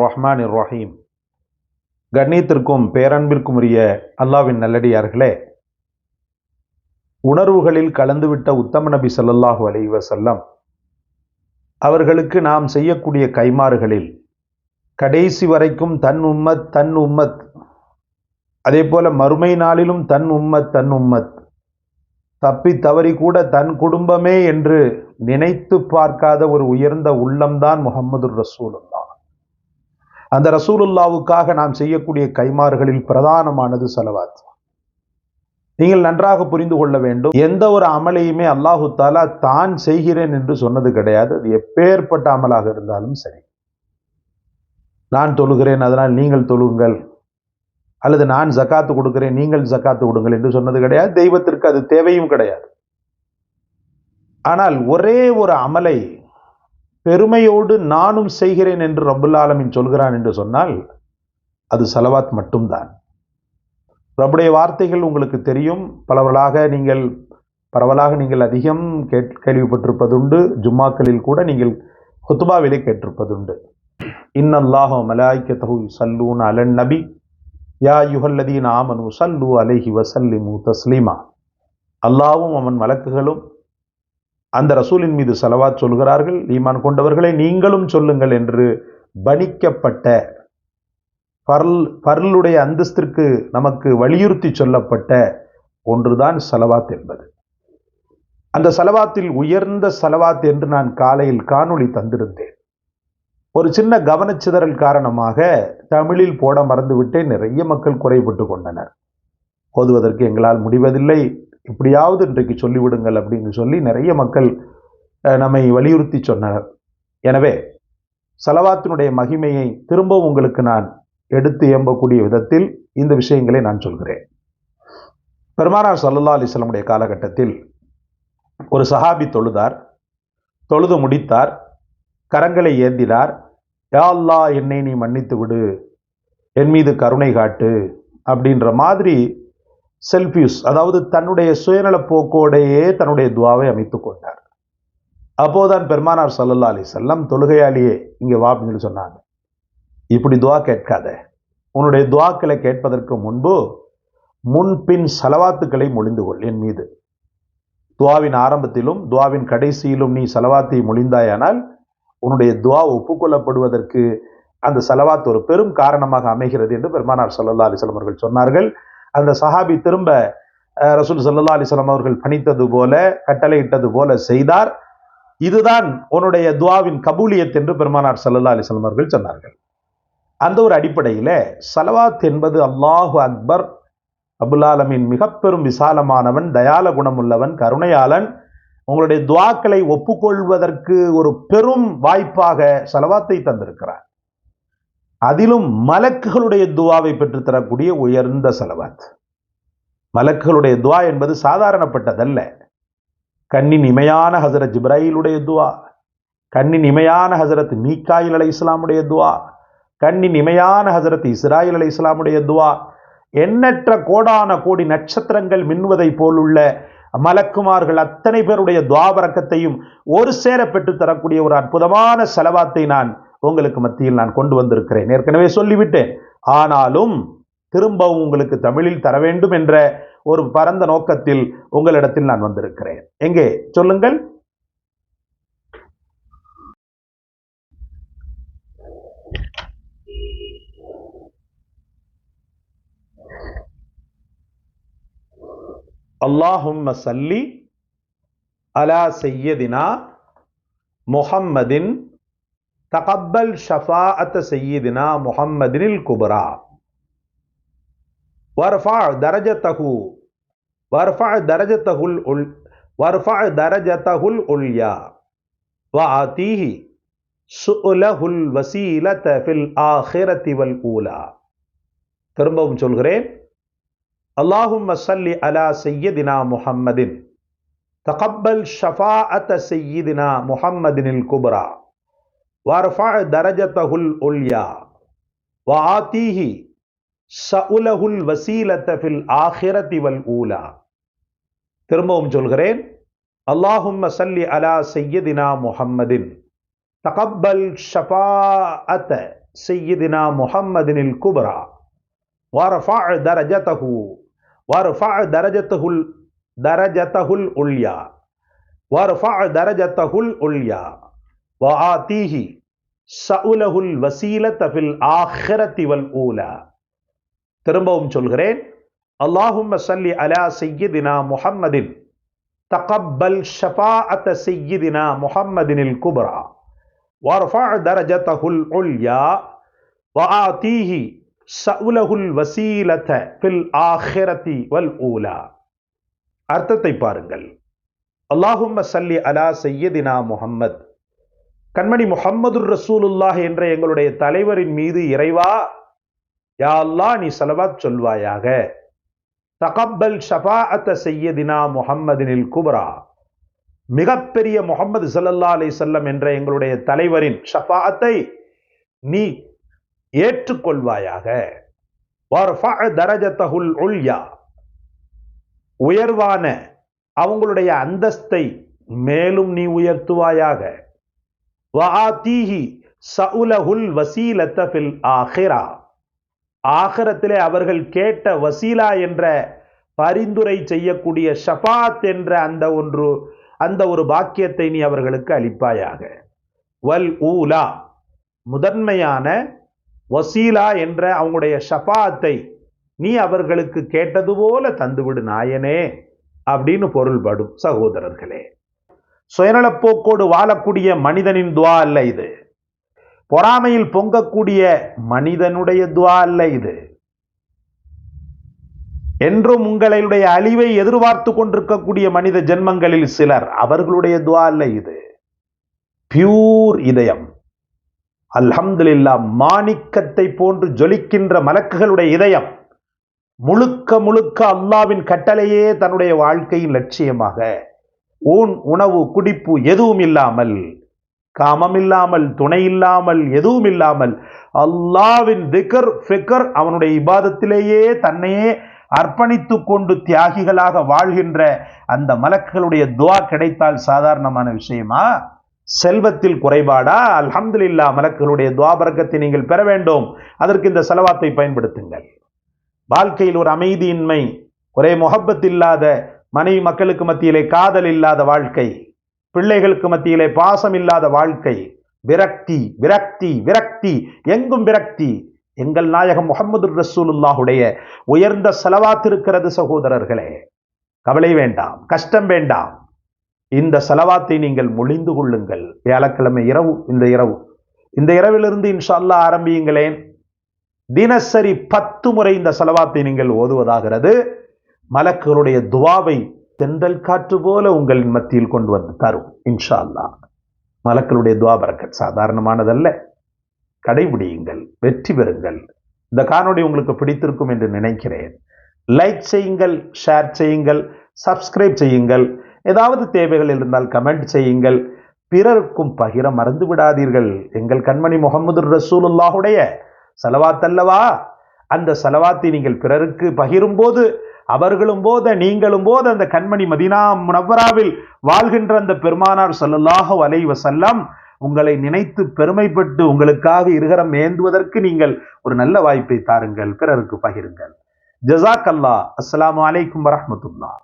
ரஹ்மான் ரஹீம். கண்ணியத்திற்கும் பேரன்பிற்கும் உரிய அல்லாஹ்வின் நல்லடியார்களே, உணர்வுகளில் கலந்துவிட்ட உத்தம நபி ஸல்லல்லாஹு அலைஹி வஸல்லம் அவர்களுக்கு நாம் செய்யக்கூடிய கைமாறுகளில் கடைசி வரைக்கும் தன் உம்மத், அதே போல மறுமை நாளிலும் தன் உம்மத், தப்பி தவறி கூட தன் குடும்பமே என்று நினைத்து பார்க்காத ஒரு உயர்ந்த உள்ளம்தான் முஹம்மது ரசூலுல்லாஹ். அந்த ரசூலுல்லாவுக்காக நாம் செய்யக்கூடிய கைமாறுகளில் பிரதானமானது ஸலவாத். நீங்கள் நன்றாக புரிந்து கொள்ள வேண்டும், எந்த ஒரு அமலையுமே அல்லாஹு தாலா தான் செய்கிறேன் என்று சொன்னது கிடையாது. அது எப்பேற்பட்ட அமலாக இருந்தாலும் சரி. நான் தொழுகிறேன் அதனால் நீங்கள் தொழுங்கள், அல்லது நான் ஜக்காத்து கொடுக்கிறேன் நீங்கள் ஜக்காத்து கொடுங்கள் என்று சொன்னது கிடையாது. தெய்வத்திற்கு அது தேவையும் கிடையாது. ஆனால் ஒரே ஒரு அமலை பெருமையோடு நானும் செய்கிறேன் என்று ரப்புல் ஆலமீன் சொல்கிறான் என்று சொன்னால் அது ஸலவாத் மட்டும்தான். ரப்புடைய வார்த்தைகள் உங்களுக்கு தெரியும், பரவலாக நீங்கள் அதிகம் கேள்விப்பட்டிருப்பதுண்டு. ஜும்மாக்களில் கூட நீங்கள் ஹுத்பாவிலே கேட்டிருப்பதுண்டு. இன்னல்லாஹ வ மலாயிகத்தஹு யுஸல்லூன அலன் நபி யா அய்யுஹல்லதீன ஆமனூ ஸல்லூ அலைஹி வஸல்லிமு தஸ்லீமா. அல்லாஹ்வும் அவன் மலக்குகளும் அந்த ரசூலின் மீது ஸலவாத் சொல்கிறார்கள், ஈமான் கொண்டவர்களை நீங்களும் சொல்லுங்கள் என்று பணிக்கப்பட்ட பர்லுடைய அந்தஸ்திற்கு நமக்கு வலியுறுத்தி சொல்லப்பட்ட ஒன்றுதான் ஸலவாத் என்பது. அந்த ஸலவாத்தில் உயர்ந்த ஸலவாத் என்று நான் காலையில் காணொளி தந்திருந்தேன். ஒரு சின்ன கவனச்சிதறல் காரணமாக தமிழில் போட மறந்துவிட்டே நிறைய மக்கள் குறைபட்டு கொண்டனர். ஓதுவதற்கு எங்களால் முடிவதில்லை, இப்படியாவது இன்றைக்கு சொல்லிவிடுங்கள் அப்படின்னு சொல்லி நிறைய மக்கள் நம்மை வலியுறுத்தி சொன்னனர். எனவே ஸலவாத்தினுடைய மகிமையை திரும்பவும் உங்களுக்கு நான் எடுத்து எம்பக்கூடிய விதத்தில் இந்த விஷயங்களை நான் சொல்கிறேன். பெருமானார் ஸல்லல்லாஹு அலைஹி வஸல்லம் உடைய காலகட்டத்தில் ஒரு சஹாபி தொழுது முடித்தார், கரங்களை ஏந்தினார். யா அல்லாஹ், என்னை நீ மன்னித்து விடு, என் மீது கருணை காட்டு அப்படின்ற மாதிரி செல்ஃபியூஸ், அதாவது தன்னுடைய சுயநல போக்கோடையே தன்னுடைய துவாவை அமைத்துக் கொண்டார். அப்போதான் பெருமானார் ஸல்லல்லாஹு அலைஹி வஸல்லம் தொழுகையாளியே இங்கே வா அப்படின்னு சொன்னாங்க. இப்படி துவா கேட்காத, உன்னுடைய துவாக்களை கேட்பதற்கு முன்பின் ஸலவாத்துக்களை மொழிந்து கொள் என் மீது. துவாவின் ஆரம்பத்திலும் துவாவின் கடைசியிலும் நீ ஸலவாத்தை மொழிந்தாயானால் உன்னுடைய துவா ஒப்புக்கொள்ளப்படுவதற்கு அந்த ஸலவாத் ஒரு பெரும் காரணமாக அமைகிறது என்று பெருமானார் ஸல்லல்லாஹு அலைஹி வஸல்லம் அவர்கள் சொன்னார்கள். அந்த சஹாபி திரும்ப ரசூல் ஸல்லல்லாஹு அலைஹி வஸல்லம் அவர்கள் பணித்தது போல, கட்டளையிட்டது போல செய்தார். இதுதான் உன்னுடைய துவாவின் கபூலியத் என்று பெருமானார் ஸல்லல்லாஹு அலைஹி வஸல்லம் அவர்கள் சொன்னார்கள். அந்த ஒரு அடிப்படையில் ஸலவாத் என்பது அல்லாஹு அக்பர், ரப்புல் ஆலமீன் மிக பெரும் விசாலமானவன், தயால குணமுள்ளவன், கருணையாளன், உங்களுடைய துவாக்களை ஒப்புக்கொள்வதற்கு ஒரு பெரும் வாய்ப்பாக ஸலவாத்தை தந்திருக்கிறார். அதிலும் மலக்குகளுடைய துவாவை பெற்றுத்தரக்கூடிய உயர்ந்த ஸலவாத். மலக்குகளுடைய துவா என்பது சாதாரணப்பட்டதல்ல. கண்ணின் இமையான ஹஸரத் ஜிப்ராயிலுடைய துவா, கண்ணின் இமையான ஹஸரத் மீகாயில் அலைஹிஸ்ஸலாமுடைய துவா, கண்ணின் இமையான ஹஸரத் இஸ்ராயில் அலைஹிஸ்ஸலாமுடைய துவா, எண்ணற்ற கோடான கோடி நட்சத்திரங்கள் மின்னுவதை போலுள்ள மலக்குமார்கள் அத்தனை பேருடைய துவா பரக்கத்தையும் ஒரு சேர பெற்றுத் தரக்கூடிய ஒரு அற்புதமான ஸலவாத்தை நான் உங்களுக்கு மத்தியில் நான் கொண்டு வந்திருக்கிறேன். ஏற்கனவே சொல்லிவிட்டேன், ஆனாலும் திரும்பவும் உங்களுக்கு தமிழில் தர வேண்டும் என்ற ஒரு பரந்த நோக்கத்தில் உங்களிடத்தில் நான் வந்திருக்கிறேன். எங்கே சொல்லுங்கள். அல்லாஹும்ம ஸல்லி அலா சய்யதினா முஹம்மதின் தகப்பல் ஷஃபாஅத் சய்யிதினா முஹம்மதினில் குப்ரா வர்ஃபா தரஜத்தஹுல் உல்யா வஆதீஹி சுஅலஹுல் வஸீலத ஃபில் ஆখিরাতি வல் ஊலா. திரும்பவும் சொல்கிறேன். அல்லாஹும்ம ஸல்லி அலா சய்யிதினா முஹம்மதின் தகப்பல் ஷஃபாஅத் சய்யிதினா முஹம்மதினில் குப்ரா வர்ஃபா தரஜத்தஹுல் உல்யா வஆதீஹி ஸஅலஹுல் வஸீலத ஃபில் ஆখিরাতি வல் ஊலா. திரும்பவும் சொல்கிறேன். அல்லாஹும்ம ஸல்லி அலா சய்யிதினா முஹம்மதின் தகப்பல் ஷஃபாஅத் سيدنا محمد الكبرى وارفع درجته العليا وآتيه سأله الوسيلة في الآخرة والأولى. திரும்பவும் சொல்கிறேன். اللهم صل على سيدنا محمد تقبل شفاعة سيدنا محمد الكبرى وارفع درجته العليا وآتيه سأله الوسيلة في الآخرة والأولى. அர்த்தத்தை பாருங்கள். அல்லாஹும்ம சல்லி அலா சையதினா முஹம்மத், கண்மணி முஹம்மதுர் ரசூலுல்லாஹ் என்ற எங்களுடைய தலைவரின் மீது இறைவா யா அல்லாஹ் நீ ஸலவாத் சொல்வாயாக. தகப்பல் ஷஃபாஅத்த சையதினா முஹம்மதினில் குப்ரா, மிகப்பெரிய முஹம்மது ஸல்லல்லாஹு அலைஹி வஸல்லம் என்ற எங்களுடைய தலைவரின் ஷஃபாஅத்தை நீ ஏற்றுக்கொள்வாயாக. வர்ஃபஅ தரஜத்தஹுல் உல்யா, உயர்வான அவங்களுடைய அந்தஸ்தை மேலும் நீ உயர்த்துவாயாக. வஆதீஹி சஉலஹுல் வஸீலத ஃபில் ஆখিরা, ஆகிரத்திலே அவர்கள் கேட்ட வசீலா என்ற பரிந்துரை செய்யக்கூடிய ஷஃபாத் என்ற அந்த ஒரு பாக்கியத்தை நீ அவர்களுக்கு அளிப்பாயாக. வல் ஊலா, முதன்மையான வசீலா என்ற அவங்களுடைய ஷஃபாத்தை நீ அவர்களுக்கு கேட்டது போல தந்துவிடு நாயனே அப்படின்னு பொருள்படும். சகோதரர்களே, சுயநலப்போக்கோடு வாழக்கூடிய மனிதனின் துவா அல்ல இது. பொறாமையில் பொங்கக்கூடிய மனிதனுடைய துவா அல்ல இது. என்றும் உங்களுடைய அழிவை எதிர்பார்த்து கொண்டிருக்கக்கூடிய மனித ஜென்மங்களில் சிலர், அவர்களுடைய துவா அல்ல இது. பியூர் இதயம், அல்ஹம்துலில்லாஹ், மாணிக்கத்தை போன்று ஜொலிக்கின்ற மலக்குகளுடைய இதயம், முழுக்க முழுக்க அல்லாஹ்வின் கட்டளையே தன்னுடைய வாழ்க்கையின் லட்சியமாக, உணவு குடிப்பு எதுவும் இல்லாமல், காமம் இல்லாமல், துணை இல்லாமல், எதுவும் இல்லாமல் அல்லாஹ்வின் திக்ர் ஃபிக்ர், அவனுடைய இபாதத்திலேயே தன்னையே அர்ப்பணித்து கொண்டு தியாகிகளாக வாழ்கின்ற அந்த மலக்குகளுடைய துஆ கிடைத்தால் சாதாரணமான விஷயமா? செல்வத்தில் குறைபாடா? அல்ஹம்துலில்லாஹ், மலக்குகளுடைய துஆ பரக்கத்தை நீங்கள் பெற வேண்டும். அதற்கு இந்த ஸலவாத்தை பயன்படுத்துங்கள். வாழ்க்கையில் ஒரு அமைதியின்மை, ஒரே முஹப்பத் இல்லாத மனைவி மக்களுக்கு மத்தியிலே காதல் இல்லாத வாழ்க்கை, பிள்ளைகளுக்கு மத்தியிலே பாசம் இல்லாத வாழ்க்கை, விரக்தி விரக்தி விரக்தி, எங்கும் விரக்தி. எங்கள் நாயகம் முஹம்மது ரசூலுல்லாஹுடைய உயர்ந்த ஸலவாத் இருக்கிறது. சகோதரர்களே, கவலை வேண்டாம், கஷ்டம் வேண்டாம். இந்த ஸலவாத்தை நீங்கள் மொழிந்து கொள்ளுங்கள். வியாழக்கிழமை இரவு, இந்த இரவிலிருந்து இன்ஷா அல்லாஹ் ஆரம்பியுங்களேன். தினசரி 10 முறை இந்த ஸலவாத்தை நீங்கள் ஓதுவதாகிறது. மலக்குகளுடைய துவாவை தென்றல் காற்று போல உங்கள் மத்தியில் கொண்டு வந்து தரும் இன்ஷா அல்லாஹ். மலக்குகளுடைய துவா பரக்கத் சாதாரணமானதல்ல. கடைபிடியுங்கள், வெற்றி பெறுங்கள். இந்த காணொளி உங்களுக்கு பிடித்திருக்கும் என்று நினைக்கிறேன். லைக் செய்யுங்கள், ஷேர் செய்யுங்கள், சப்ஸ்கிரைப் செய்யுங்கள். ஏதாவது தேவைகள் இருந்தால் கமெண்ட் செய்யுங்கள். பிறருக்கும் பகிர மறந்து விடாதீர்கள். எங்கள் கண்மணி முஹம்மது ரசூலுல்லாஹுடைய ஸலவாத் அல்லவா, அந்த ஸலவாத்தை நீங்கள் பிறருக்கு பகிரும் போது, அவர்களும் போத நீங்களும் போத, அந்த கண்மணி மதீனா முனவ்வராவில் வாழ்கின்ற அந்த பெருமானார் ஸல்லல்லாஹு அலைஹி வஸல்லம் உங்களை நினைத்து பெருமைப்பட்டு உங்களுக்காக இருகரம் ஏந்துவதற்கு நீங்கள் ஒரு நல்ல வாய்ப்பை தாருங்கள், பிறருக்கு பகிருங்கள். ஜஸாக்கல்லாஹ். அஸ்ஸலாமு அலைக்கும் வரஹ்மத்துல்லாஹ்.